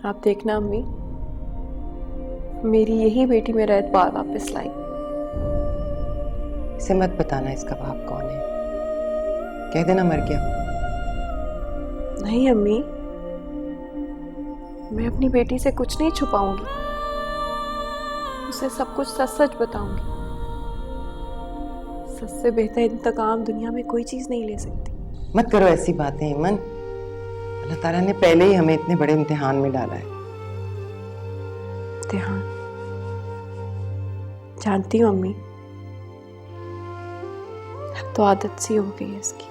आप देखना अम्मी, मेरी यही बेटी मेरा एतबार वापस लाई। इसे मत बताना इसका बाप कौन है, कह देना मर गया। नहीं अम्मी, मैं अपनी बेटी से कुछ नहीं छुपाऊंगी, उसे सब कुछ सच सच बताऊंगी। सच से बेहतर इंतकाम दुनिया में कोई चीज नहीं ले सकती। मत करो ऐसी बातें ईमन, अल्लाह ताला ने पहले ही हमें इतने बड़े इम्तिहान में डाला है। इम्तिहान? जानती हूँ अम्मी, अब तो आदत सी हो गई है इसकी।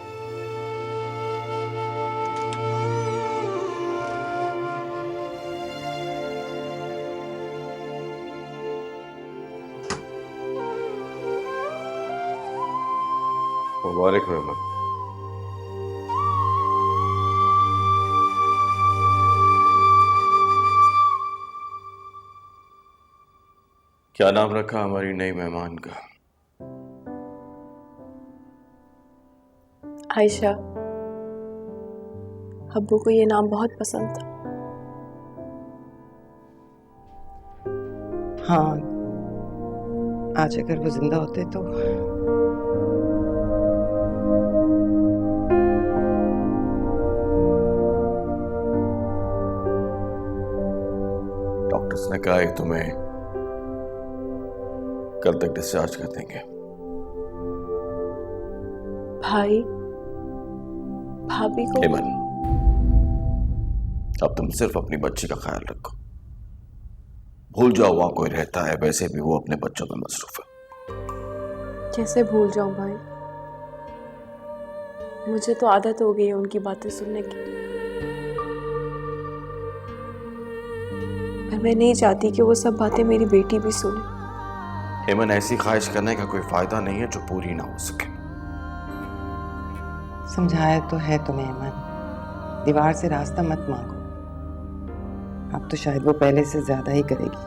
मुबारक हो अमन। क्या नाम रखा हमारी नई मेहमान का? आयशा। अब्बू को ये नाम बहुत पसंद था। हाँ, आज अगर वो जिंदा होते तो डॉक्टर्स ने कहा है तुम्हें कल तक डिस्चार्ज कर देंगे। भाई भाभी को हेमन, अब तुम सिर्फ अपनी बच्ची का ख्याल रखो। भूल जाओ वहां कोई रहता है, वैसे भी वो अपने बच्चों में मसरूफ है। कैसे भूल जाऊं भाई, मुझे तो आदत हो गई है उनकी बातें सुनने की। पर मैं नहीं चाहती कि वो सब बातें मेरी बेटी भी सुने। हेमन, ऐसी ख्वाहिश करने का कोई फायदा नहीं है जो पूरी ना हो सके। समझाया तो है तुम्हें ईमन, दीवार से रास्ता मत मांगो। अब तो शायद वो पहले से ज्यादा ही करेगी।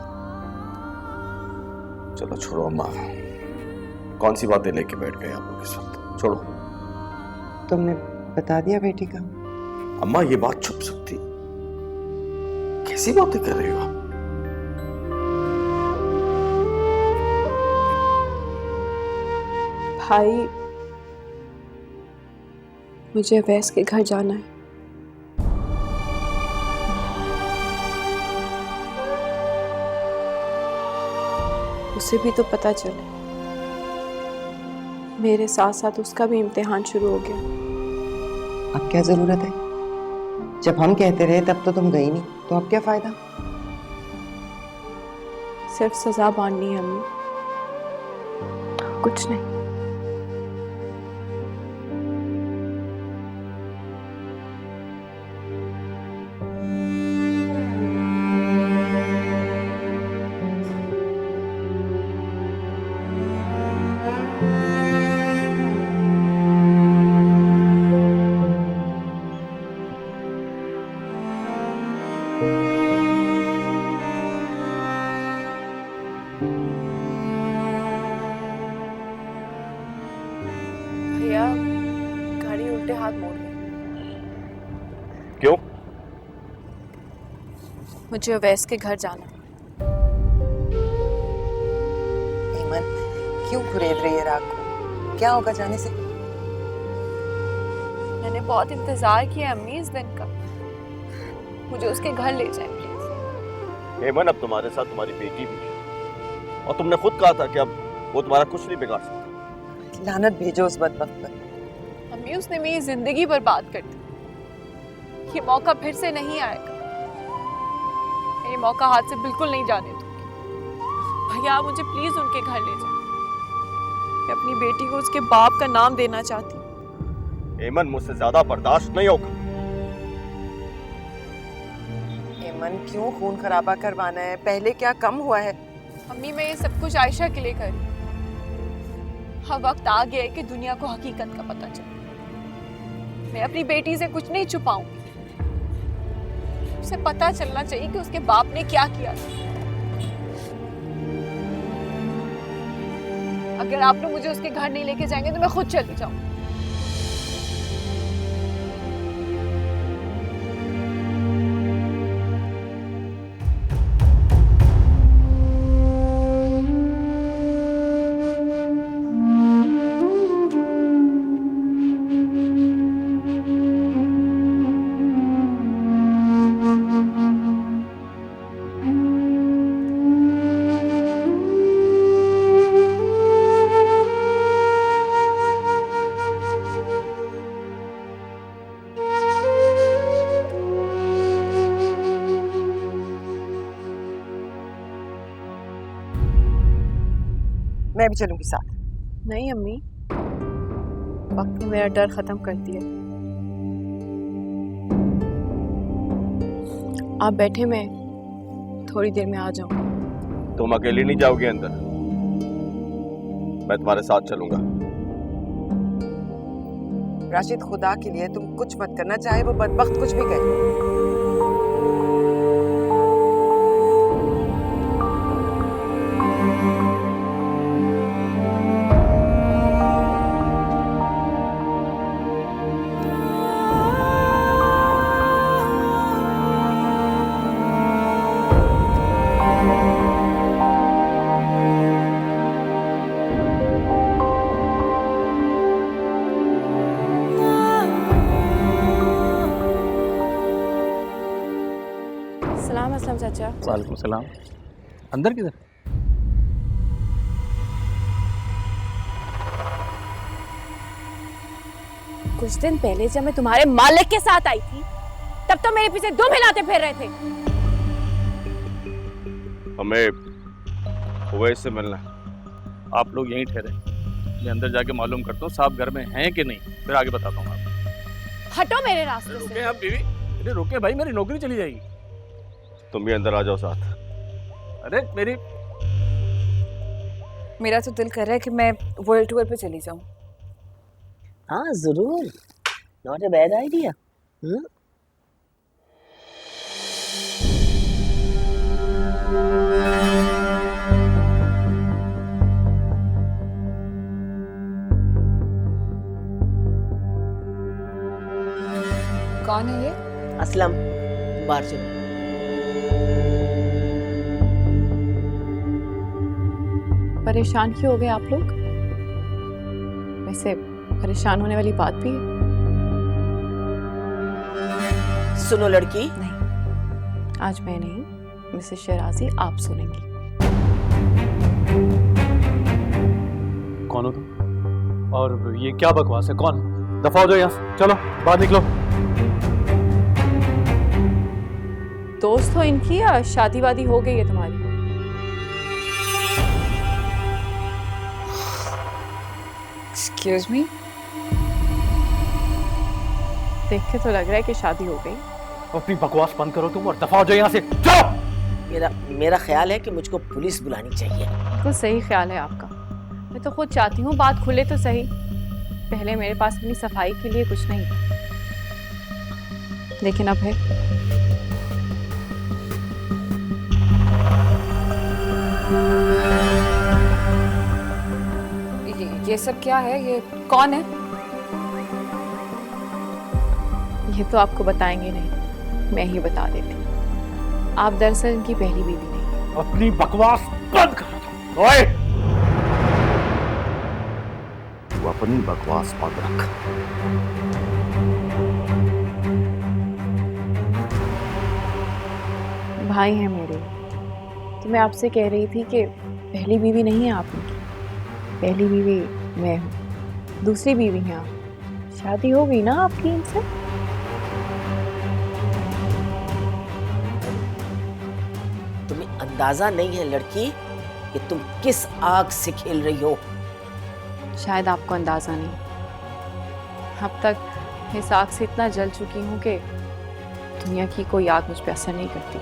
चलो छोड़ो अम्मा, कौन सी बातें लेके बैठ गए आप लोग इस वक्त? छोड़ो। तुमने बता दिया बेटी का? अम्मा, ये बात छुप सकती? कैसी बातें कर रही हो आप? भाई, मुझे अवैस के घर जाना है। उसे भी तो पता चले, मेरे साथ साथ उसका भी इम्तिहान शुरू हो गया। अब क्या जरूरत है? जब हम कहते रहे तब तो तुम गई नहीं, तो अब क्या फायदा? सिर्फ सजा बांधनी है हमें, कुछ नहीं। भैया, गाड़ी उल्टे हाथ मोड़ गई। क्यों? मुझे अवैस के घर जाना है। ईमन, क्यों कुरेद रही है रात को? क्या होगा जाने से? मैंने बहुत इंतजार किया अम्मी इस दिन का, मुझे उसके घर ले जाए प्लीज। हेमन, अब तुम्हारे साथ तुम्हारी बेटी भी है, और तुमने खुद कहा था कि अब वो तुम्हारा कुछ नहीं बिगाड़ सकता। लानत भेजो उस बदबख्त पर। अम्मी, उसने मेरी जिंदगी बर्बाद कर दी। ये मौका फिर से नहीं आएगा। मैं ये मौका हाथ से बिल्कुल नहीं जाने दूंगी। भैया, आप मुझे प्लीज उनके घर ले जाएं। मैं अपनी बेटी को उसके बाप का नाम देना चाहती हूँ। हेमन, मुझसे ज्यादा बर्दाश्त नहीं होगा। ईमन, क्यों खून खराबा करवाना है? पहले क्या कम हुआ है? अम्मी, मैं ये सब कुछ आयशा के लिए कर रही हूँ। अब वक्त आ गया है कि दुनिया को हकीकत का पता चले। मैं अपनी बेटी से कुछ नहीं छुपाऊंगी। उसे पता चलना चाहिए कि उसके बाप ने क्या किया था। अगर आप लोग मुझे उसके घर नहीं लेके जाएंगे तो मैं खुद चली जाऊंगी। मैं भी चलूंगी साथ। नहीं अम्मी, वक्त ने मेरा डर खत्म कर दिया। आप बैठे, मैं थोड़ी देर में आ जाऊं। तुम अकेली नहीं जाओगी अंदर, मैं तुम्हारे साथ चलूंगा। राशिद, खुदा के लिए तुम कुछ मत करना, चाहे वो बदबख्त कुछ भी करे। सलाम असलम चाचा। वालेकुम सलाम। अंदर किधर? कुछ दिन पहले जब मैं तुम्हारे मालिक के साथ आई थी तब तो मेरे पीछे दुम हिलाते फिर रहे थे। हमें उवैस से मिलना है। आप लोग यहीं ठहरे, मैं अंदर जाके मालूम करता हूँ साहब घर में हैं कि नहीं, फिर आगे बताता हूँ आपको। हटो मेरे रास्ते से। रुके आप बीवी, अरे रुके भाई, मेरी नौकरी चली जाएगी। तुम भी अंदर आ जाओ साथ। अरे मेरा तो दिल कर रहा है कि मैं वर्ल्ड टूर पे चली जाऊं। हाँ जरूर, नॉट अ बैड आइडिया। कौन है ये? असलम, बाहर चलो। परेशान क्यों हो गए आप लोग? वैसे परेशान होने वाली बात भी है। सुनो लड़की, नहीं, आज मैं नहीं, मिसेस शराजी आप सुनेंगी। कौन हो तुम और ये क्या बकवास है? कौन? दफा हो जाओ यहाँ से, चलो बाहर निकलो। दोस्त हो इनकी या शादी वादी हो गई है तुम्हारी? एक्सक्यूज मी, देख के तो लग रहा है कि शादी हो गई। अपनी बकवास बंद करो तुम और दफा हो जाओ यहाँ से, चलो। मेरा ख्याल है कि मुझको पुलिस बुलानी चाहिए। बिल्कुल सही ख्याल है आपका। मैं तो खुद चाहती हूँ बात खुले तो सही। पहले मेरे पास अपनी सफाई के लिए कुछ नहीं था, लेकिन अब है। ये सब क्या है? ये कौन है? ये तो आपको बताएंगे नहीं, मैं ही बता देती हूँ। आप दरअसल इनकी पहली बीवी नहीं। अपनी बकवास बंद करो। ओए, तू अपनी बकवास बंद रख। भाई हैं मेरे, तो मैं आपसे कह रही थी कि पहली बीवी नहीं है आप उनकी। पहली बीवी मैं हूँ, दूसरी बीवी हैं आप। शादी हो गई ना आपकी इनसे? तुम्हें अंदाजा नहीं है लड़की कि तुम किस आग से खेल रही हो। शायद आपको अंदाजा नहीं। अब तक इस आग से इतना जल चुकी हूँ कि दुनिया की कोई आग मुझ पे असर नहीं करती।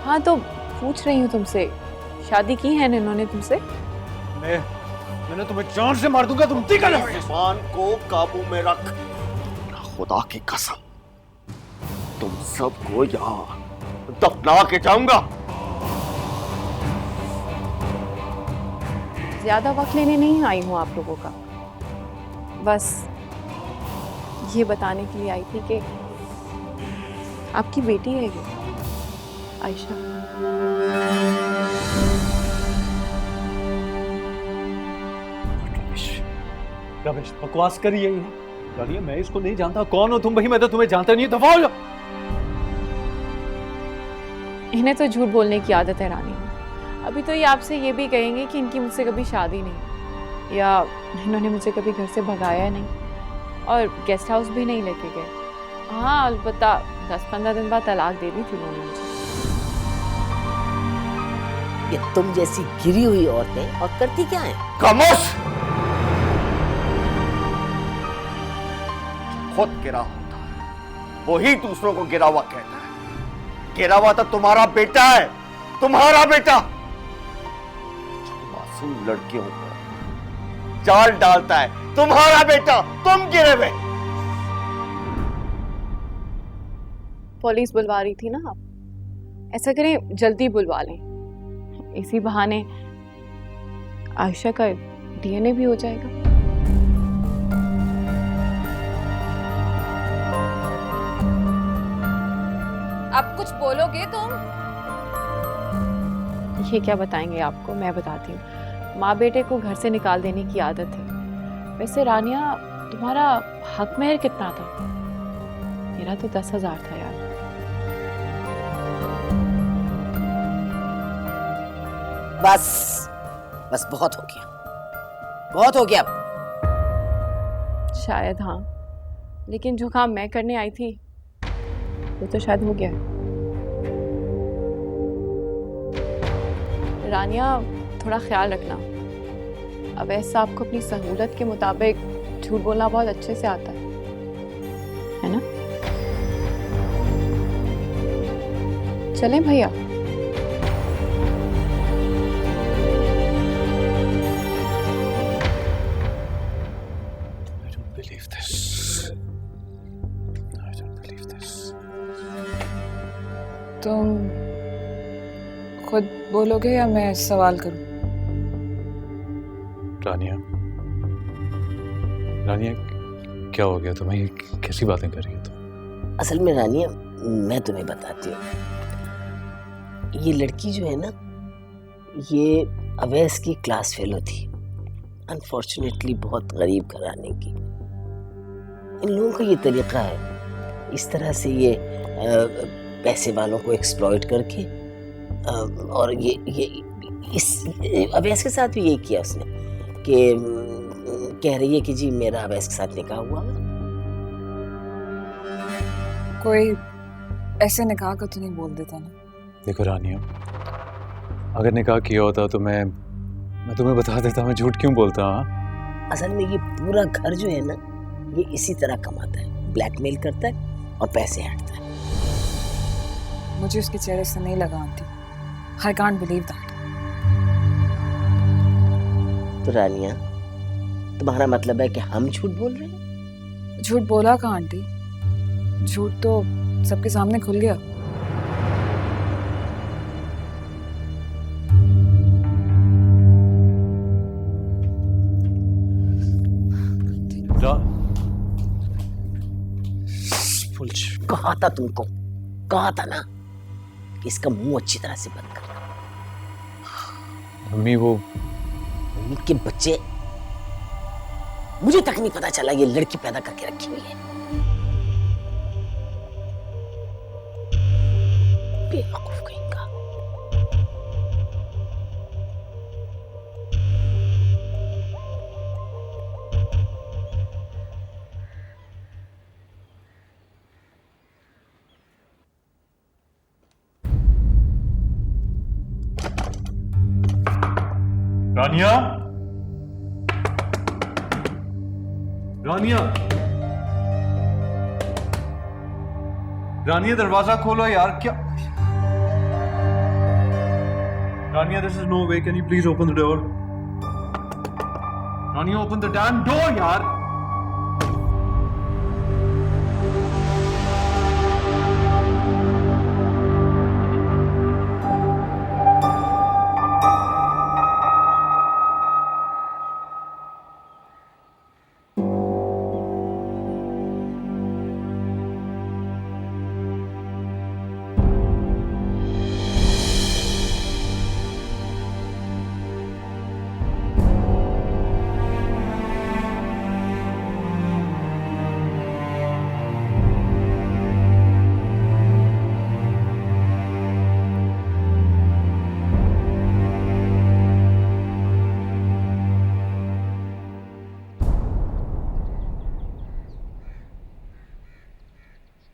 हाँ, तो पूछ रही हूँ तुमसे, शादी की है ना इन्होंने तुमसे? मैंने तुम्हें जान से मार दूंगा। तुम ठीक है? ईमान को काबू में रख। खुदा की कसम, तुम सबको यहाँ दफना के जाऊंगा। ज्यादा वक्त लेने नहीं आई हूँ आप लोगों का, बस ये बताने के लिए आई थी कि आपकी बेटी है ये आयशा। रमेश बकवास करी है ये। मैं इसको नहीं जानता। कौन हो तुम भाई? मैं तो तुम्हें जानता नहीं। दफा हो जाओ। इन्हें तो झूठ बोलने की आदत है रानी। अभी तो ये आपसे ये भी कहेंगे कि इनकी मुझसे कभी शादी नहीं, या इन्होंने मुझे कभी घर से भगाया नहीं और गेस्ट हाउस भी नहीं लेके गए। हाँ, अलबत्ता 10-15 दिन बाद तलाक दे दी थी उन्होंने मुझे। ये तुम जैसी गिरी हुई औरतें और करती क्या है? खामोश! खुद गिरा होता है वही दूसरों को गिरा हुआ कहता है। गिरा हुआ तो तुम्हारा बेटा है, तुम्हारा बेटा जो मासूम लड़कियों को जाल डालता है, तुम्हारा बेटा। तुम गिरे हुए। पुलिस बुलवा रही थी ना आप, ऐसा करें जल्दी बुलवा लें, इसी बहाने आयशा का डीएनए भी हो जाएगा। अब कुछ बोलोगे तुम? ये क्या बताएंगे आपको, मैं बताती हूँ। माँ बेटे को घर से निकाल देने की आदत है। वैसे रानिया, तुम्हारा हक मेहर कितना था? मेरा तो 10,000 था यार। बस बस, बहुत हो गया, बहुत हो गया। शायद हाँ, लेकिन जो काम मैं करने आई थी वो तो शायद हो गया है। रानिया, थोड़ा ख्याल रखना। अब ऐसा आपको अपनी सहूलत के मुताबिक झूठ बोलना बहुत अच्छे से आता है ना? चलें भैया। तुम खुद बोलोगे या मैं सवाल करूं? रानिया, रानिया क्या हो गया तुम्हें? ये कैसी बातें कर रही हो तुम? असल में रानिया, मैं तुम्हें बताती हूँ, ये लड़की जो है ना, ये अवैस की क्लास फेलो थी। अनफॉर्चुनेटली बहुत गरीब घराने की। इन लोगों का ये तरीका है, इस तरह से ये पैसे वालों को एक्सप्लॉइट करके, और ये इस अवैस के साथ भी यही किया उसने, कि कह रही है कि जी मेरा अवैस के साथ निकाह हुआ है। कोई ऐसे निकाह का तो नहीं बोल देता ना? देखो रानिया, अगर निकाह किया होता तो मैं तुम्हें बता देता। मैं झूठ क्यों बोलता? हाँ, असल में ये पूरा घर जो है ना, ये इसी तरह कमाता है, ब्लैकमेल करता है और पैसे हटता है। मुझे उसके चेहरे से नहीं लगा aunty. I can't believe that. तो रानिया, तुम्हारा मतलब है कि हम झूठ बोल रहे हैं? झूठ बोला कहाँ आंटी? झूठ तो सबके सामने खुल गया। कहा था तुमको, कहा था ना कि इसका मुंह अच्छी तरह से बंद करना। मम्मी, वो मम्मी के बच्चे, मुझे तक नहीं पता चला ये लड़की पैदा करके रखी हुई है। बेवकूफ कहीं का। रानिया, रानिया, रानिया दरवाजा खोलो यार। क्या Rania, this is no way. Can you please open the door? Rania, open the damn door यार।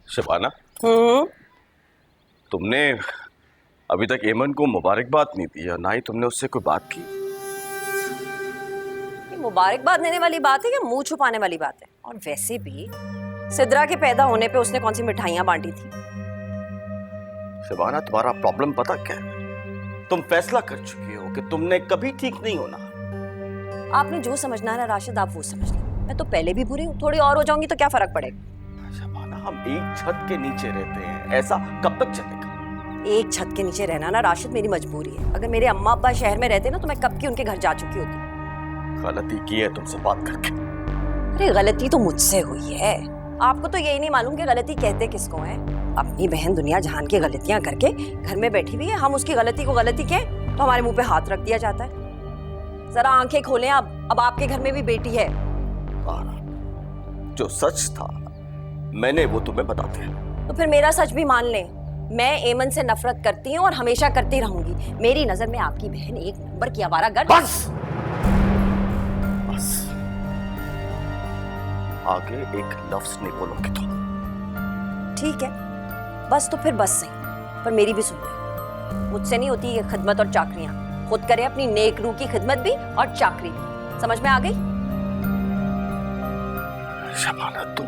शबाना, तुमने अभी तक एमन को मुबारकबाद नहीं दी और ना ही तुमने उससे कोई बात की। ये मुबारकबाद देने वाली बात है या मुंह छुपाने वाली बात है? और वैसे भी सिद्रा के पैदा होने पे उसने कौन सी मिठाइयां बांटी थी? शबाना, तुम्हारा प्रॉब्लम पता क्या है? तुम फैसला कर चुकी हो कि तुमने कभी ठीक नहीं होना। आपने जो समझना है ना राशिद, आप वो समझ लो। मैं तो पहले भी बुरी हूँ, थोड़ी और हो जाऊंगी तो क्या फर्क पड़ेगा? शबाना, हम एक छत के नीचे रहते हैं, ऐसा कब तक चलेगा? एक छत के नीचे रहना ना राशिद मेरी मजबूरी है। अगर मेरे अम्मा अब्बा शहर में रहते ना तो मैं कब की उनके घर जा चुकी होती। गलती की है तुमसे बात करके। अरे गलती तो मुझसे हुई है, आपको तो यही नहीं मालूम कि गलती कहते किसको है। अपनी बहन दुनिया जहान की गलतियां करके घर में बैठी हुई है, हम उसकी गलती को गलती कहें तो हमारे मुंह पे हाथ रख दिया जाता है। जरा आंखें खोलें आप, अब आपके घर में भी बेटी है। जो सच था मैंने वो तुम्हें बता दिया। तो फिर मेरा सच भी मान लें। मैं एमन से नफरत करती हूँ और हमेशा करती रहूंगी। मेरी नजर में आपकी बहन एक नंबर की आवारागर्द। बस बस, आगे एक लफ्ज नहीं बोलोगे तुम। ठीक है, बस तो फिर बस सही, पर मेरी भी सुन ले। मुझसे नहीं होती ये खिदमत और चाकरियां। खुद करे अपनी नेक रूह की खिदमत भी और चाकरी भी। समझ में आ गई? शबाना, तुम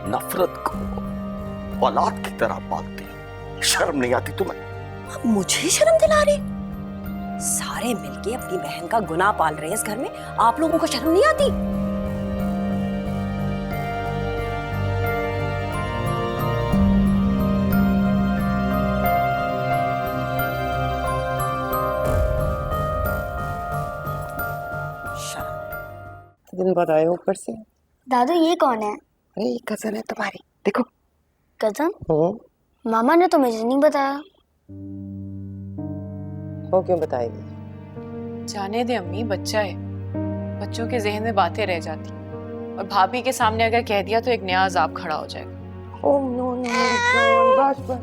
नफरत को औलाद की तरह पालती हो, शर्म नहीं आती तुम्हें? अब मुझे शर्म दिला रहे? सारे मिलके अपनी बहन का गुनाह पाल रहे हैं इस घर में, आप लोगों को शर्म नहीं आती? दिन बाद आए ऊपर से। दादू ये कौन है? अरे ये कजन है तुम्हारी, देखो। कजन? मामा ने तो मुझे नहीं बताया। वो क्यों बताएगी? जाने दे अम्मी, बच्चा है, बच्चों के जहन में बातें रह जाती और भाभी के सामने अगर कह दिया तो एक नया अजाब खड़ा हो जाएगा। ओह नो नो, बस बस।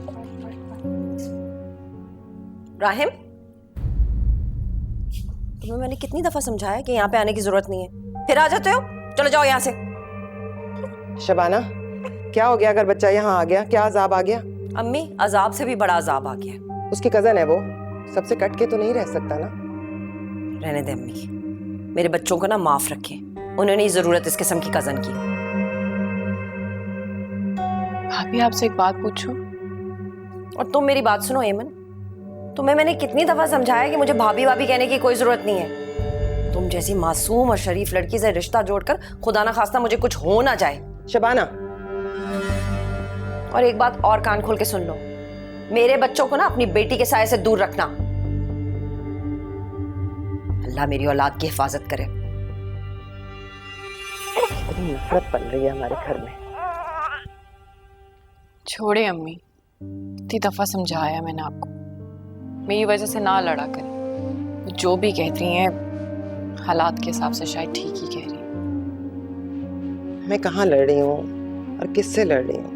राहिम, तुम्हें मैंने कितनी दफा समझाया कि यहाँ पे आने की जरूरत नहीं है, फिर आ जाते हो। चलो जाओ यहाँ से। शबाना, क्या हो गया अगर बच्चा यहाँ आ गया? क्या अजाब आ गया? अम्मी, अजाब से भी बड़ा अजाब आ गया। उसकी कजन है वो, सबसे कट के तो नहीं रह सकता ना। रहने दे अम्मी, मेरे बच्चों को ना माफ रखें, उन्हें नहीं जरूरत इस किस्म की कजन की। भाभी आपसे एक बात पूछूं? और तुम मेरी बात सुनो एमन, तुम्हें मैंने कितनी दफा समझाया कि मुझे भाभी भाभी कहने की कोई जरूरत नहीं है। तुम जैसी मासूम और शरीफ लड़की से रिश्ता जोड़कर खुदा ना खास्ता मुझे कुछ हो ना जाए। शबाना, और एक बात और कान खोल के सुन लो, मेरे बच्चों को ना अपनी बेटी के साये से दूर रखना। अल्लाह मेरी औलाद की हिफाजत करे। बड़ी नफरत पल रही है हमारे घर में। छोड़े अम्मी, इतनी दफा समझाया मैंने आपको, मेरी वजह से ना लड़ा करें। जो भी कहती हैं हालात के हिसाब से शायद ठीक ही कह रही हैं। मैं कहाँ लड़ रही हूँ और किससे लड़ रही हूँ?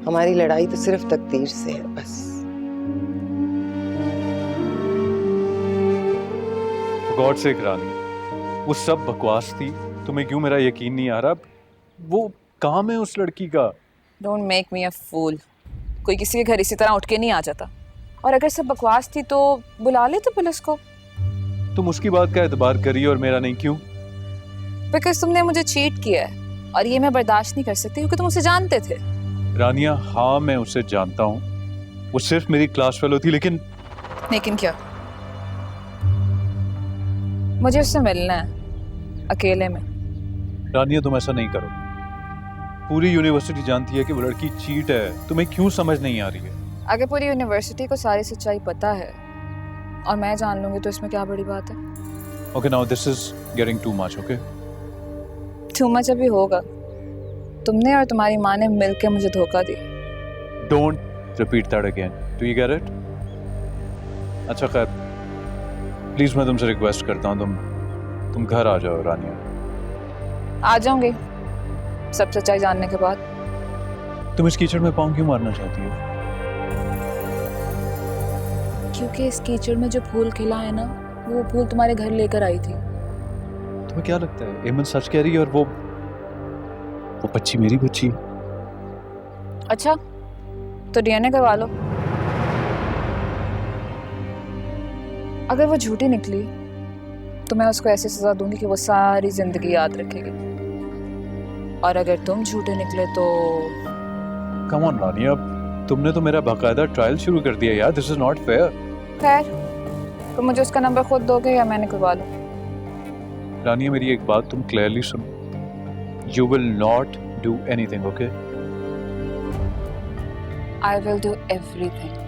हमारी लड़ाई तो सिर्फ तकदीर से है, बस। गॉड से रानी, वो सब बकवास थी। तुम्हें क्यों मेरा यकीन नहीं आ रहा? वो काम है उस लड़की का। डोंट मेक मी अ फूल। कोई किसी के घर इसी तरह उठ के नहीं आ जाता। और अगर सब बकवास थी तो बुला ले तो पुलिस को। तुम उसकी बात का एतबार करिए और मेरा नहीं, क्यों? बिकॉज तुमने मुझे चीट किया है और ये मैं बर्दाश्त नहीं कर सकती क्योंकि तुम उसे जानते थे। रानिया, हाँ मैं उसे जानता हूँ, वो सिर्फ मेरी क्लास फेलो थी। लेकिन क्या? मुझे उससे मिलना है अकेले में। रानिया, तुम ऐसा नहीं करो। पूरी यूनिवर्सिटी जानती है कि वो लड़की चीट है, तुम्हें क्यों समझ नहीं आ रही है? अगर पूरी यूनिवर्सिटी को सारी सच्चाई पता है और मैं जान लूंगी तो इसमें क्या बड़ी बात है? Okay, now this is getting too much. Okay, too much अभी होगा। तुमने और तुम्हारी माँ ने मिलकर मुझे धोखा दिया। Don't repeat that again, do you get it? अच्छा खैर, प्लीज मैं तुमसे रिक्वेस्ट करता हूँ, तुम घर आ जाओ रानिया। आ जाऊंगी सब सच्चाई जानने के बाद। तुम इस कीचड़ में पाँव क्यों मारना चाहती हो? क्योंकि इस कीचड़ में जो फूल खिला है ना, वो फूल तुम्हारे घर लेकर आई थी। तुम्हें क्या लगता है एमन सच कह रही है और वो बच्ची मेरी बच्ची? अच्छा, तो डीएनए करवा लो। अगर वो झूठी निकली तो मैं उसको ऐसी सजा दूंगी कि वो सारी जिंदगी याद रखेगी, और अगर तुम झूठे निकले तो कम ऑन रानिया, तुमने तो मेरा बाकायदा ट्रायल शुरू कर दिया यार, दिस इज नॉट फेयर। खैर, तुम मुझे उसका नंबर खुद दोगे या मैं निकलवा लूं? रानिया मेरी एक बात तुम क्लियरली सुनो, you will not do anything, okay? I will do everything.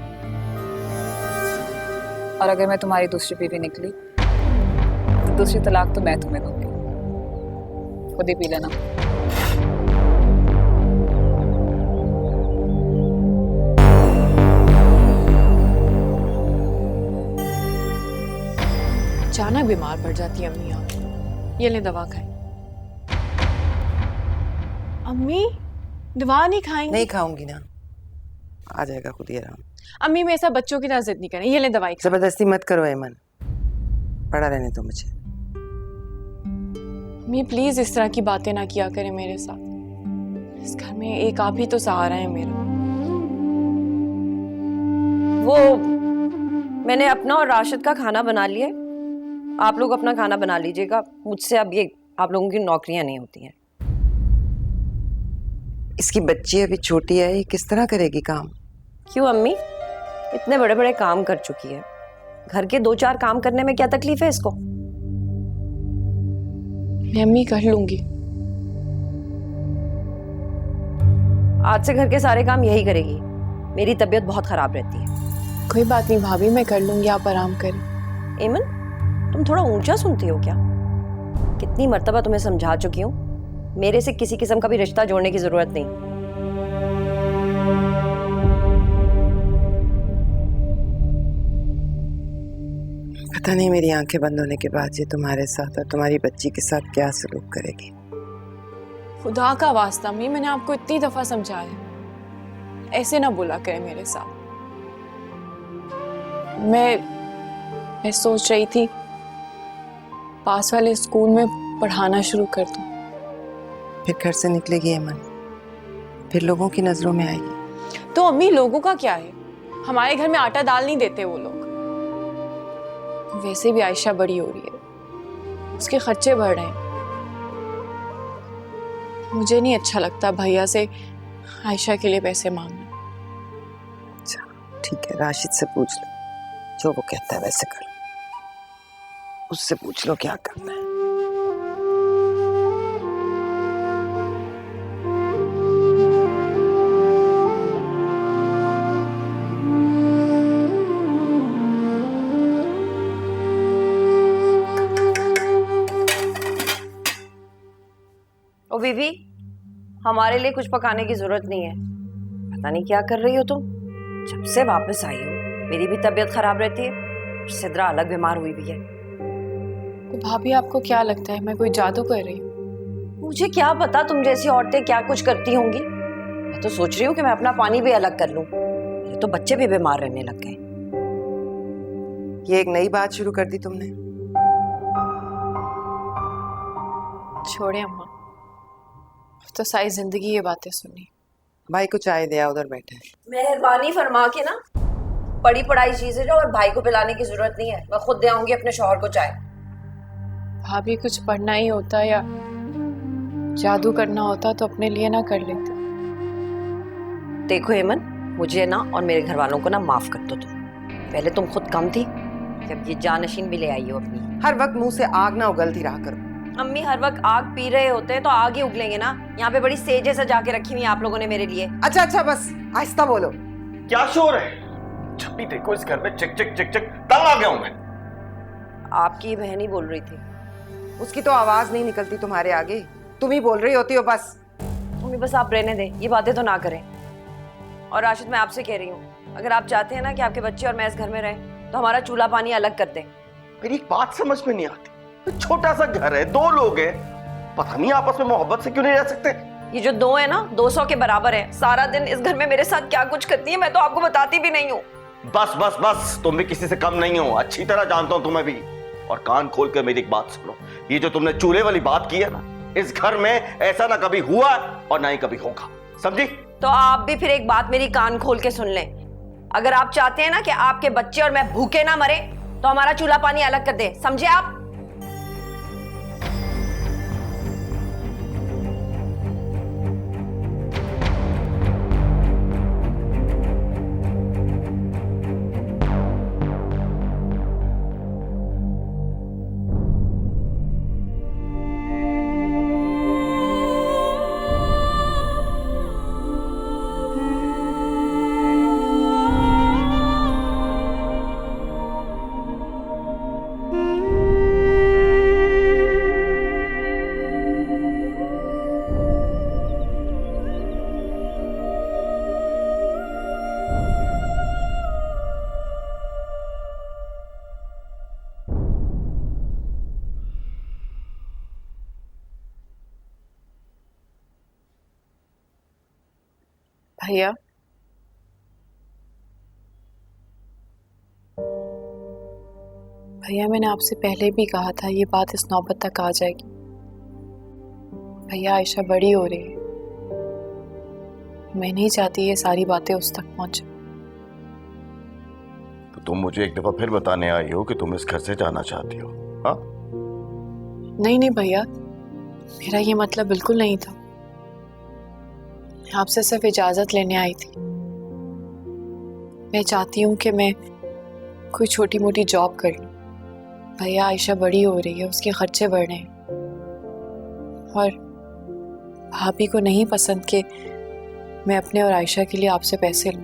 और अगर मैं तुम्हारी दूसरी बीवी निकली तो दूसरी तलाक तो मैं तुम्हें दूंगी, खुद ही पी लेना। अचानक बीमार पड़ जाती है अम्मी आप। ये ले दवा खाएं। अम्मी दवा नहीं खाएंगी? नहीं खाऊंगी ना, आ जाएगा खुद ही आराम। अम्मी मैं ऐसा बच्चों की तरह जिद नहीं करें, ये ले दवाई खाएं। जबरदस्ती मत करो ऐमन, पड़ा रहने दो मुझे। अम्मी प्लीज इस तरह की बातें ना किया करें मेरे साथ। इस घर में एक आप ही तो सहारा है मेरा। वो मैंने अपना और राशिद का खाना बना लिया, आप लोग अपना खाना बना लीजिएगा। मुझसे अब ये आप लोगों की नौकरियां नहीं होती हैं। इसकी बच्ची अभी छोटी है, ये किस तरह करेगी काम? क्यों अम्मी, इतने बड़े बड़े काम कर चुकी है, घर के 2-4 काम करने में क्या तकलीफ है इसको? मैं अम्मी कर लूंगी। आज से घर के सारे काम यही करेगी। मेरी तबीयत बहुत खराब रहती है। कोई बात नहीं भाभी, मैं कर लूंगी, आप आराम करें। एमन, तुम थोड़ा ऊंचा सुनती हो क्या? कितनी मर्तबा तुम्हें समझा चुकी हूँ, मेरे से किसी किस्म का भी रिश्ता जोड़ने की जरूरत नहीं। पता नहीं मेरी आंखें बंद होने के बाद ये तुम्हारे साथ और तुम्हारी बच्ची के साथ क्या सलूक करेगी। खुदा का वास्ता अम्मी, मैंने आपको इतनी दफा समझाया, ऐसे ना बोला करें मेरे साथ। मैं सोच रही थी पास वाले स्कूल में पढ़ाना शुरू कर दूं। फिर घर से निकलेगी ऐमन, फिर लोगों की नजरों में आएगी। तो अम्मी लोगों का क्या है, हमारे घर में आटा दाल नहीं देते वो लोग। वैसे भी आयशा बड़ी हो रही है, उसके खर्चे बढ़ रहे हैं। मुझे नहीं अच्छा लगता भैया से आयशा के लिए पैसे मांगना। अच्छा ठीक है, राशिद से पूछ लो, जो वो कहता है वैसे कर लो। उससे पूछ लो क्या करना है। ओ बीबी, हमारे लिए कुछ पकाने की जरूरत नहीं है। पता नहीं क्या कर रही हो तुम, जब से वापस आई हो मेरी भी तबीयत खराब रहती है, सिद्रा अलग बीमार हुई भी है। तो भाभी आपको क्या लगता है मैं कोई जादू कर रही हूँ? मुझे क्या पता तुम जैसी औरतें क्या कुछ करती होंगी। मैं तो सोच रही हूँ कि मैं अपना पानी भी अलग कर लूं। ये तो बच्चे भी बीमार रहने लग गए। ये एक नई बात शुरू कर दी तुमने। छोड़े अम्मा, तो सारी जिंदगी ये बातें सुनी। भाई को चाय दिया, उधर बैठे। मेहरबानी फरमा के ना, पढ़ी पढ़ाई चीजें जो, और भाई को पिलाने की जरूरत नहीं है। मैं खुद दे आऊंगी अपने शौहर को चाय। भाभी कुछ पढ़ना ही होता या जादू करना होता तो अपने लिए ना कर लेते। देखो हेमन, मुझे ना और मेरे घर वालों को ना माफ कर दो तुम। पहले तुम खुद कम थी, जब ये जानशीन भी ले आई हो अपनी। हर वक्त मुंह से आग ना उगलती रहा करो। अम्मी, हर वक्त आग पी रहे होते हैं तो आग ही उगलेंगे ना। यहाँ पे बड़ी सेजे सजा के रखी हुई आप लोगों ने मेरे लिए। अच्छा अच्छा बस आहिस्ता बोलो। क्या शोर है? जब भी देखो इस घर में चिक चिक चिक चिक, तंग आ गया हूं मैं। आपकी बहन ही बोल रही थी। उसकी तो आवाज नहीं निकलती तुम्हारे आगे, तुम ही बोल रही होती हो बस। मम्मी बस आप रहने दें, ये बातें तो ना करें। और राशिद, मैं आपसे कह रही हूँ, अगर आप चाहते हैं ना कि आपके बच्चे और मैं इस घर में रहें तो हमारा चूल्हा पानी अलग कर दें। मेरी एक बात समझ में नहीं आती, छोटा सा घर है, 2 लोग हैं, पता नहीं आपस में मोहब्बत से क्यों नहीं रह सकते। ये जो 2 है ना, 200 के बराबर है। सारा दिन इस घर में मेरे साथ क्या कुछ करती है मैं तो आपको बताती भी नहीं हूँ। बस बस बस, तुम भी किसी से कम नहीं हो, अच्छी तरह जानता हूं तुम्हें भी। और कान खोल कर मेरी एक बात सुनो, ये जो तुमने चूल्हे वाली बात की है ना, इस घर में ऐसा ना कभी हुआ और ना ही कभी होगा, समझी? तो आप भी फिर एक बात मेरी कान खोल के सुन लें। अगर आप चाहते हैं ना कि आपके बच्चे और मैं भूखे ना मरे, तो हमारा चूल्हा पानी अलग कर दे, समझे आप? भैया, भैया मैंने आपसे पहले भी कहा था ये बात इस नौबत तक आ जाएगी। भैया आयशा बड़ी हो रही है, मैं नहीं चाहती ये सारी बातें उस तक पहुंचे। तो तुम मुझे एक दफा फिर बताने आई हो कि तुम इस घर से जाना चाहती हो? हाँ? नहीं नहीं भैया, मेरा ये मतलब बिल्कुल नहीं था। आपसे सिर्फ इजाजत लेने आई थी। मैं चाहती हूँ कि मैं कोई छोटी मोटी जॉब कर लूँ। भैया आयशा बड़ी हो रही है, उसके खर्चे बढ़ रहे हैं, और भाभी को नहीं पसंद कि मैं अपने और आयशा के लिए आपसे पैसे लूँ।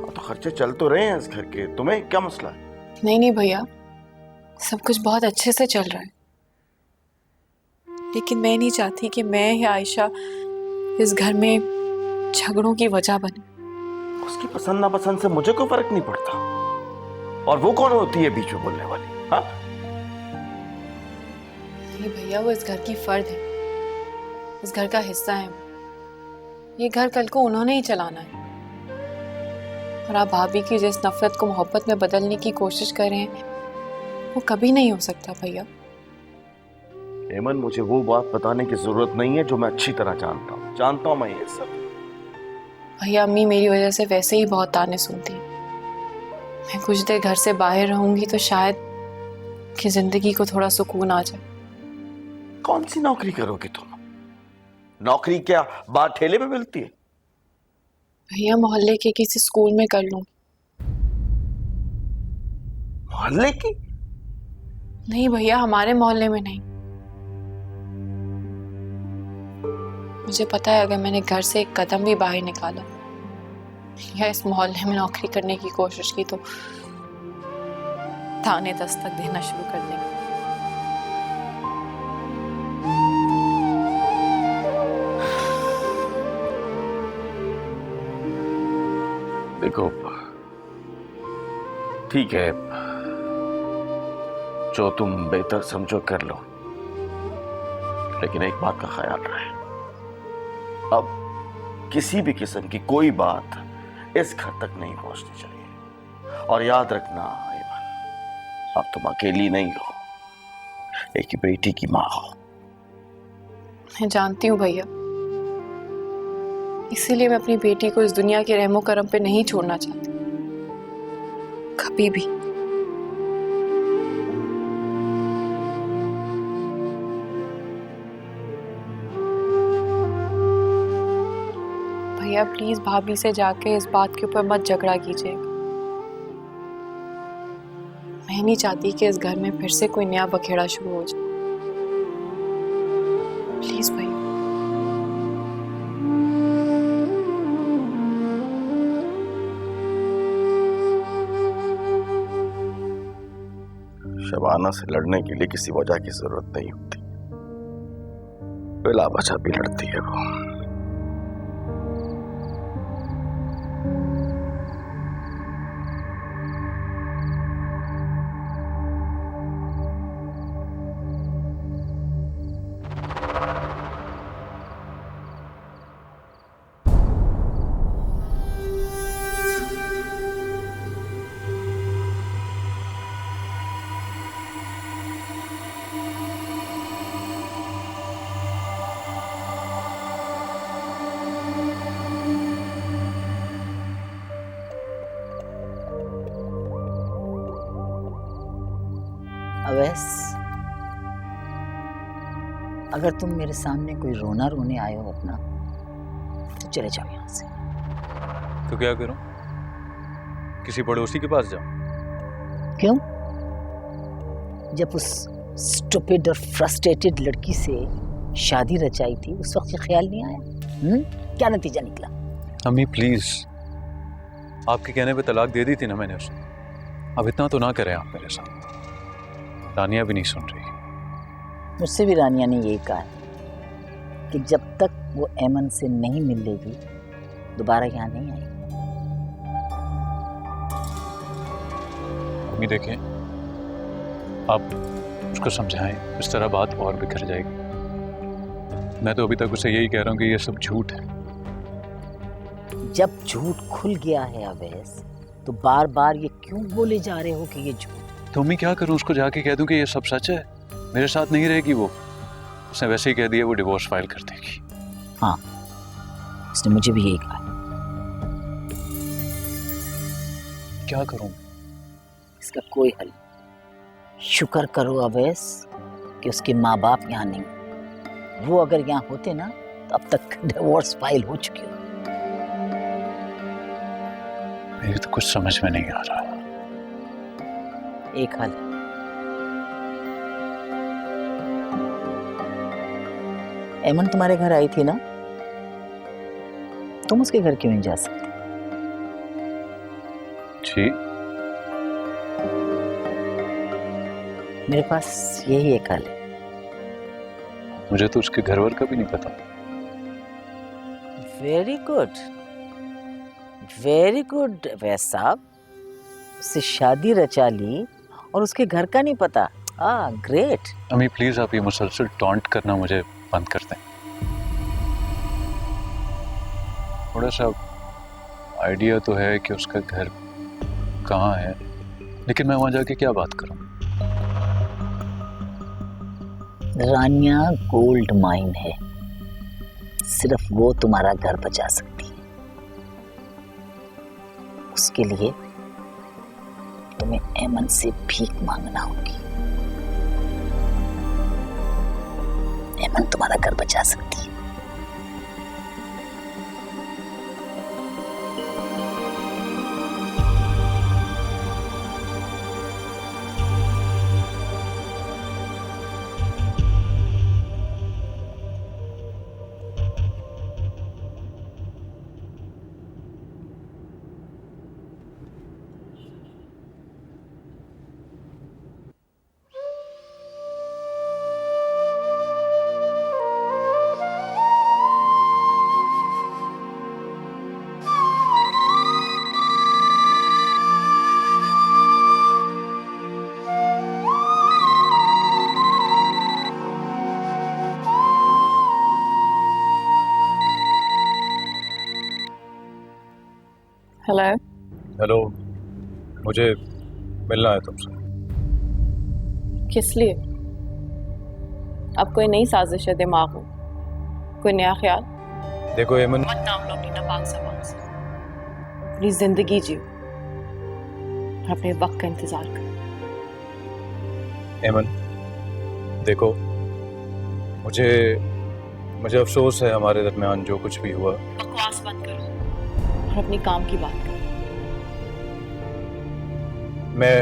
तो खर्चे चल तो रहे हैं इस घर के, तुम्हें क्या मसला है? नहीं नहीं भैया, सब कुछ बहुत अच्छे से चल रहा है, लेकिन मैं नहीं चाहती कि मैं या आयशा इस घर में झगड़ों की वजह बने। उसकी पसंद नापसंद से मुझे कोई फर्क नहीं पड़ता। और वो कौन होती है बीच में बोलने वाली? हाँ? नहीं भैया, वो इस घर की फर्द है, इस घर का हिस्सा है। ये घर कल को उन्होंने ही चलाना है, और आप भाभी की जिस नफरत को मोहब्बत में बदलने की कोशिश कर रहे हैं वो कभी नहीं हो सकता भैया। हेमन, मुझे वो बात बताने की जरूरत नहीं है जो मैं अच्छी तरह जानता हूँ मैं ये सब। भैया अम्मी मेरी वजह से वैसे ही बहुत ताने सुनती हैं। मैं कुछ देर घर से बाहर रहूंगी तो शायद कि जिंदगी को थोड़ा सुकून आ जाए। कौन सी नौकरी करोगे तुम? नौकरी क्या बाहर ठेले पे मिलती है? भैया मोहल्ले के किसी स्कूल में कर लूं। मोहल्ले की? नहीं भैया, हमारे मोहल्ले में नहीं। मुझे पता है अगर मैंने घर से एक कदम भी बाहर निकाला या इस मोहल्ले में नौकरी करने की कोशिश की तो ताने दस्तक देना शुरू कर देंगे। देखो, ठीक है, जो तुम बेहतर समझो कर लो, लेकिन एक बात का ख्याल रहे, अब किसी भी किस्म की कोई बात इस घर तक नहीं पहुंचनी चाहिए। और याद रखना हेमन, अब तुम अकेली नहीं हो, एक बेटी की माँ हो। मैं जानती हूँ भैया, इसीलिए मैं अपनी बेटी को इस दुनिया के रहमो करम पे नहीं छोड़ना चाहती कभी भी। भैया प्लीज भाभी से जाके इस बात के ऊपर मत झगड़ा कीजिएगा। मैं नहीं चाहती कि इस घर में फिर से कोई नया बखेड़ा शुरू हो जाए। प्लीज भैया। शबाना से लड़ने के लिए किसी वजह की जरूरत नहीं होती, बिला वजह भी लड़ती है वो। अवैस, अगर तुम मेरे सामने कोई रोना रोने आए हो अपना, तो चले जाओ यहाँ से। तो क्या करूं? किसी पड़ोसी के पास जाऊं? क्यों? जब उस स्टूपिड और फ्रस्ट्रेटेड लड़की से शादी रचाई थी, उस वक्त ये ख्याल नहीं आया? क्या नतीजा निकला? अम्मी प्लीज, आपके कहने पे तलाक दे दी थी ना मैंने उसे। अब इतना तो ना करें आप मेरे साथ। रानिया भी नहीं सुन रही। मुझसे भी रानिया ने यही कहा है कि जब तक वो एमन से नहीं मिल लेगी, दोबारा यहाँ नहीं आएगी। अम्मी देखिए, आप उसको समझाएं, इस तरह बात और बिखर जाएगी। मैं तो अभी तक उसे यही कह रहा हूँ कि ये सब झूठ है। जब झूठ खुल गया है अवैस, तो बार बार ये क्यों बोले जा रहे हो कि ये झूठ? तो अम्मी क्या करूँ? उसको जाके कह दूँ कि ये सब सच है, मेरे साथ नहीं रहेगी वो। उसने वैसे ही कह दिया वो डिवोर्स फाइल कर देगी। हाँ, उसने मुझे भी यही कहा। क्या करूँ? इसका कोई हल नहीं। शुक्र करो अवैस कि उसके माँ बाप यहाँ नहीं। वो अगर यहाँ होते ना, तो अब तक डिवोर्स फाइल हो चुकी हो। मेरी तो कुछ समझ में नहीं आ रहा। एक हल, एमन तुम्हारे घर आई थी ना, तुम उसके घर क्यों नहीं जा सकते? जी, मेरे पास यही एक हल है। मुझे तो उसके घर वर का भी नहीं पता। Very good, very good Awais साहब, उससे शादी रचा ली और उसके घर का नहीं पता। ग्रेट। अम्मी प्लीज, आप ये मुसलसल टॉन्ट करना मुझे बंद कर दें। थोड़ा सा आइडिया तो है कि उसका घर कहाँ है, लेकिन मैं वहां जाके क्या बात करूं? रानिया गोल्ड माइन है, सिर्फ वो तुम्हारा घर बचा सकती है। उसके लिए तुम्हें एमन से भीख मांगना होगी। एमन तुम्हारा घर बचा सकती है। हेलो। हेलो, मुझे मिलना है तुमसे। किस लिए? अब कोई नई साजिश है दिमाग में? कोई नया ख्याल? देखो एमन, मत नाम लो अपनी नापाक ज़बान से। अपनी जिंदगी जियो, अपने वक्त का इंतजार करो। एमन देखो, मुझे अफसोस है हमारे दरमियान जो कुछ भी हुआ। बकवास बंद करो और अपनी काम की बात करो। मैं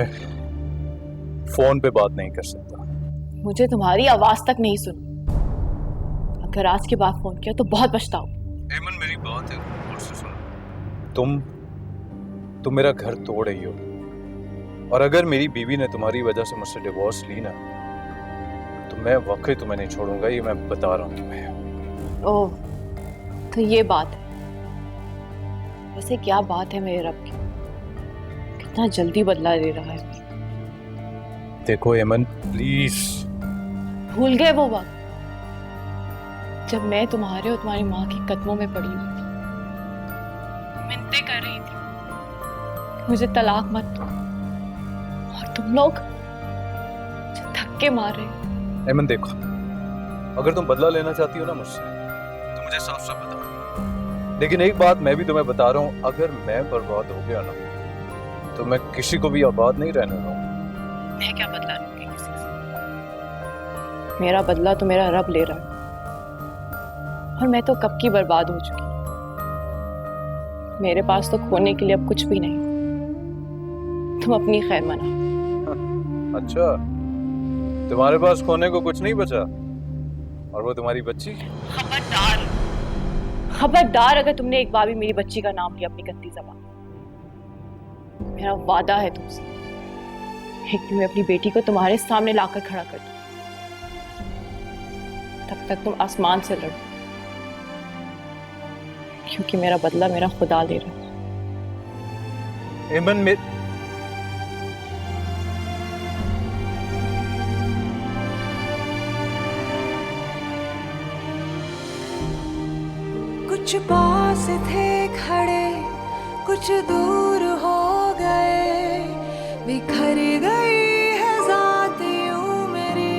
फोन पे बात नहीं कर सकता। मुझे तुम्हारी आवाज तक नहीं सुनी। अगर आज के बाद फोन किया तो बहुत पछताओ। एमन मेरी बात है, गौर से सुनो। तुम मेरा घर तोड़ रही हो, और अगर मेरी बीवी ने तुम्हारी वजह से मुझसे डिवोर्स ली ना, तो मैं वाकई तुम्हें नहीं छोड़ूंगा, ये मैं बता रहा हूँ तुम्हें। ओह, तो ये बात है। वैसे क्या बात है मेरे रब की, कितना जल्दी बदला ले रहा है। देखो एमन प्लीज। भूल गए वो वक्त जब मैं तुम्हारे और तुम्हारी माँ के कदमों में पड़ी हुई थी, मिन्नतें कर रही थी मुझे तलाक मत दो, और तुम लोग जो धक्के मार रहे हो। एमन देखो, अगर तुम बदला लेना चाहती हो ना मुझसे, तो मुझे साफ साफ बताओ। लेकिन एक बात मैं भी तुम्हें बता रहा हूँ, अगर मैं बर्बाद हो गया ना, तो मैं किसी को भी आबाद नहीं रहने दूंगा। मैं क्या बदला लूंगी किसी से? मेरा बदला तो मेरा रब ले रहा है, और मैं तो कब की बर्बाद हो चुकी। मेरे पास तो खोने के लिए अब कुछ भी नहीं। तुम अपनी खैर मना। अच्छा, तुम्हारे पास खोने को कुछ नहीं बचा, और वो तुम्हारी बच्ची? खबरदार, खबरदार अगर तुमने एक बार भी मेरी बच्ची का नाम लिया अपनी गंदी ज़बान। मेरा वादा है तुमसे, एक दिन मैं अपनी बेटी को तुम्हारे सामने लाकर खड़ा कर दूं। तब तक तुम आसमान से लड़ो, क्योंकि मेरा बदला मेरा खुदा ले रहा है। एमन में कुछ पास थे खड़े, कुछ दूर हो गए, बिखर गई है ज़ात यूं मेरी।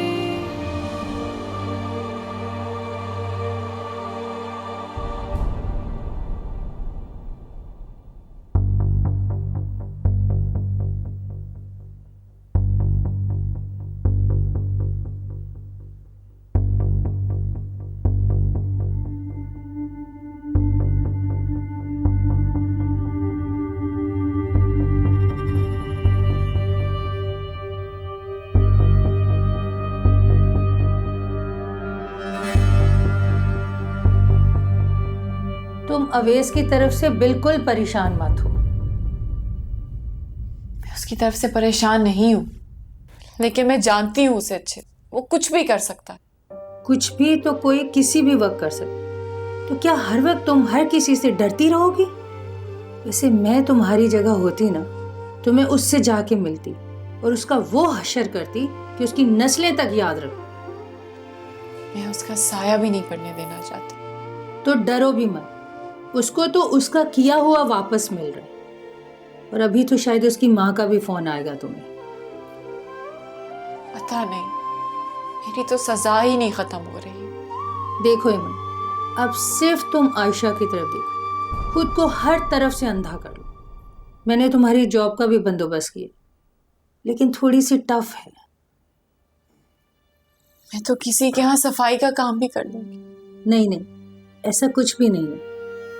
तुम अवेश की तरफ से बिल्कुल परेशान मत हो। मैं उसकी तरफ से परेशान नहीं हूँ, लेकिन मैं जानती हूँ उसे अच्छे। वो कुछ भी कर सकता है। कुछ भी तो कोई किसी भी वक्त कर सकता, तो क्या हर वक्त तुम हर किसी से डरती रहोगी? वैसे मैं तुम्हारी जगह होती ना, तो मैं उससे जाके मिलती और उसका वो हशर करती कि उसकी नस्लें तक याद रखो। मैं उसका साया भी नहीं पड़ने देना चाहती। तो डरो भी मत, उसको तो उसका किया हुआ वापस मिल रहा है। और अभी तो शायद उसकी माँ का भी फोन आएगा तुम्हें। पता नहीं, मेरी तो सजा ही नहीं खत्म हो रही। देखो इमन, अब सिर्फ तुम आयशा की तरफ देखो, खुद को हर तरफ से अंधा कर लो। मैंने तुम्हारी जॉब का भी बंदोबस्त किया, लेकिन थोड़ी सी टफ है। मैं तो किसी के यहाँ सफाई का काम भी कर दूंगी। नहीं नहीं, ऐसा कुछ भी नहीं है।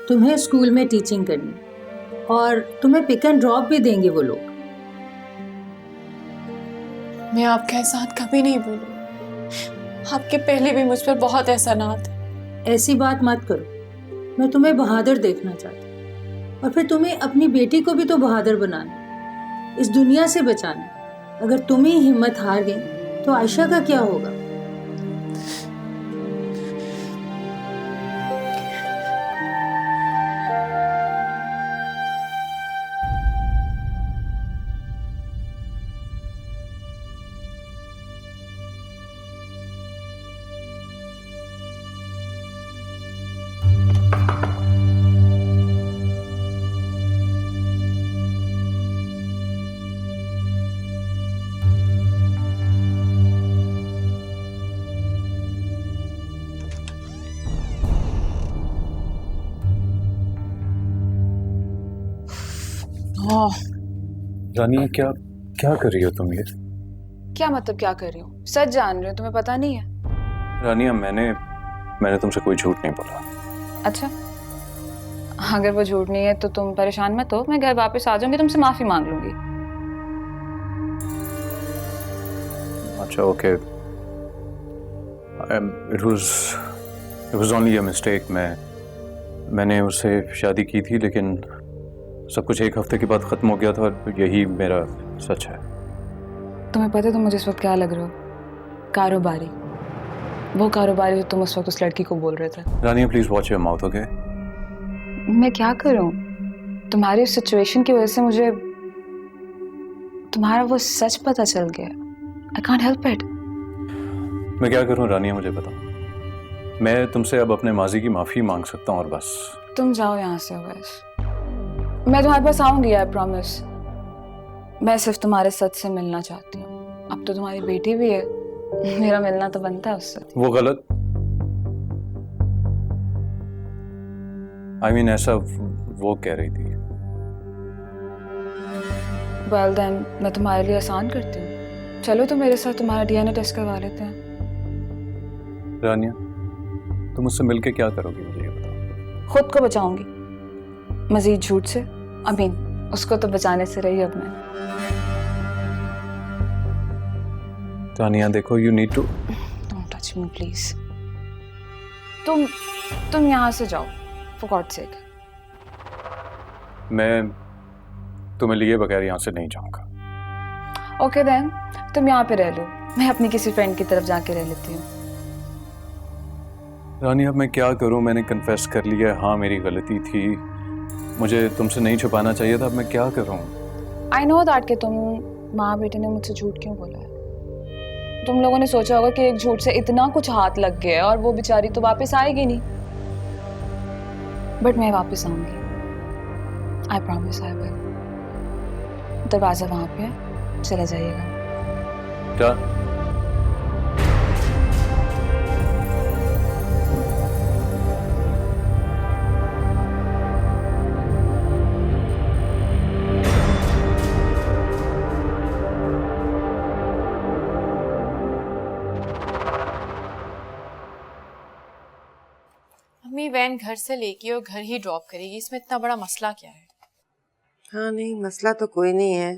तुम्हें स्कूल में टीचिंग करनी है, और तुम्हें पिक एंड ड्रॉप भी देंगे वो लोग। मैं आपके साथ कभी नहीं भूलूंगी। आपके पहले भी मुझ पर बहुत एहसानात है। ऐसी बात मत करो, मैं तुम्हें बहादुर देखना चाहती हूँ। और फिर तुम्हें अपनी बेटी को भी तो बहादुर बनाना, इस दुनिया से बचाना। अगर तुम ही हिम्मत हार गई तो आयशा का क्या होगा? रानिया, क्या क्या कर रही हो तुम ये? क्या मतलब क्या कर रही हूँ? सच जान रही हूँ, तुम्हें पता नहीं है? रानिया, मैंने तुमसे कोई झूठ नहीं बोला। अच्छा, अगर वो झूठ नहीं है तो तुम परेशान मत हो। मैं घर वापस आ जाऊंगी, तुमसे माफी मांग लूंगी। अच्छा, okay. It was only a mistake. मैंने उससे शादी की थी, लेकिन सब कुछ एक हफ्ते के बाद ख़त्म हो गया था, और यही मेरा सच है। तुम्हें पता है तुम मुझे इस वक्त क्या लग रहे हो? कारोबारी। वो कारोबारी तुम उस वक्त उस लड़की को बोल रहे थे। Rania, please watch your mouth, okay? मैं क्या करूं? तुम्हारी उस सिचुएशन की वजह से मुझे तुम्हारा वो सच पता चल गया। I can't help it. मैं क्या करूं रानिया, मुझे बताओ। मैं तुमसे अब अपने माजी की माफ़ी मांग सकता हूँ, और बस। तुम जाओ यहाँ से बस। मैं तुम्हारे पास आऊंगी, आई प्रॉमिस। मैं सिर्फ तुम्हारे सच से मिलना चाहती हूँ। अब तो तुम्हारी बेटी भी है, मेरा मिलना तो बनता है उससे। वो गलत, I mean, ऐसा वो कह रही थी। Well then, मैं तुम्हारे लिए आसान करती हूँ। चलो तो मेरे साथ तुम्हारा DNA टेस्ट करवा लेते हैं। रानिया, तुम मुझसे मिलके क्या करोगी मुझे ये बताओ। खुद को बचाऊंगी मजीद झूठ से। अमीन, उसको तो बचाने से रही अब मैं। रानिया देखो, you need to. Don't touch me please. तुम यहाँ से जाओ फॉर गॉड सेक। मैं तुम्हें लिए बगैर यहाँ से नहीं जाऊंगा। ओके देन, तुम यहाँ पे रह लो, मैं अपनी किसी फ्रेंड की तरफ जाके रह लेती हूँ। रानी अब मैं क्या करूं? मैंने कन्फेस कर लिया है, हाँ मेरी गलती थी, मुझे तुमसे नहीं छुपाना चाहिए था, अब मैं क्या करूं? आई नो दैट कि तुम माँ बेटे ने मुझसे झूठ क्यों बोला है। तुम लोगों ने सोचा होगा कि एक झूठ से इतना कुछ हाथ लग गया है और वो बेचारी तो वापस आएगी नहीं, बट मैं वापस आऊंगी। I promise I will. दरवाजा वहां पे है, चले जाइएगा। क्या? अम्मी वैन घर से लेके और घर ही ड्रॉप करेगी, इसमें इतना बड़ा मसला क्या है? हाँ नहीं, मसला तो कोई नहीं है,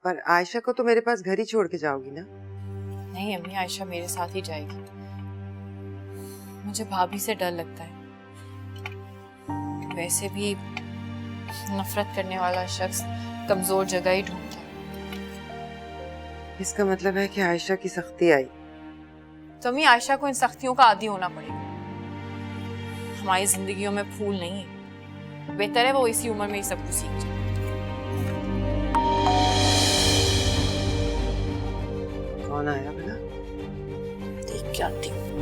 पर आयशा को तो मेरे पास घर ही छोड़ के जाओगी ना? नहीं अम्मी, आयशा मेरे साथ ही जाएगी। मुझे भाभी से डर लगता है। वैसे भी नफरत करने वाला शख्स कमजोर जगह ही ढूंढता है। इसका मतलब है कि आयशा की सख्ती आई। तो अम्मी आयशा को इन सख्तियों का आदी होना पड़ेगा। हमारी जिंदगियों में फूल नहीं है, बेहतर है वो इसी उम्र में ही सब कुछ सीख जाए। कौन आया भला? देख क्या आती हूँ।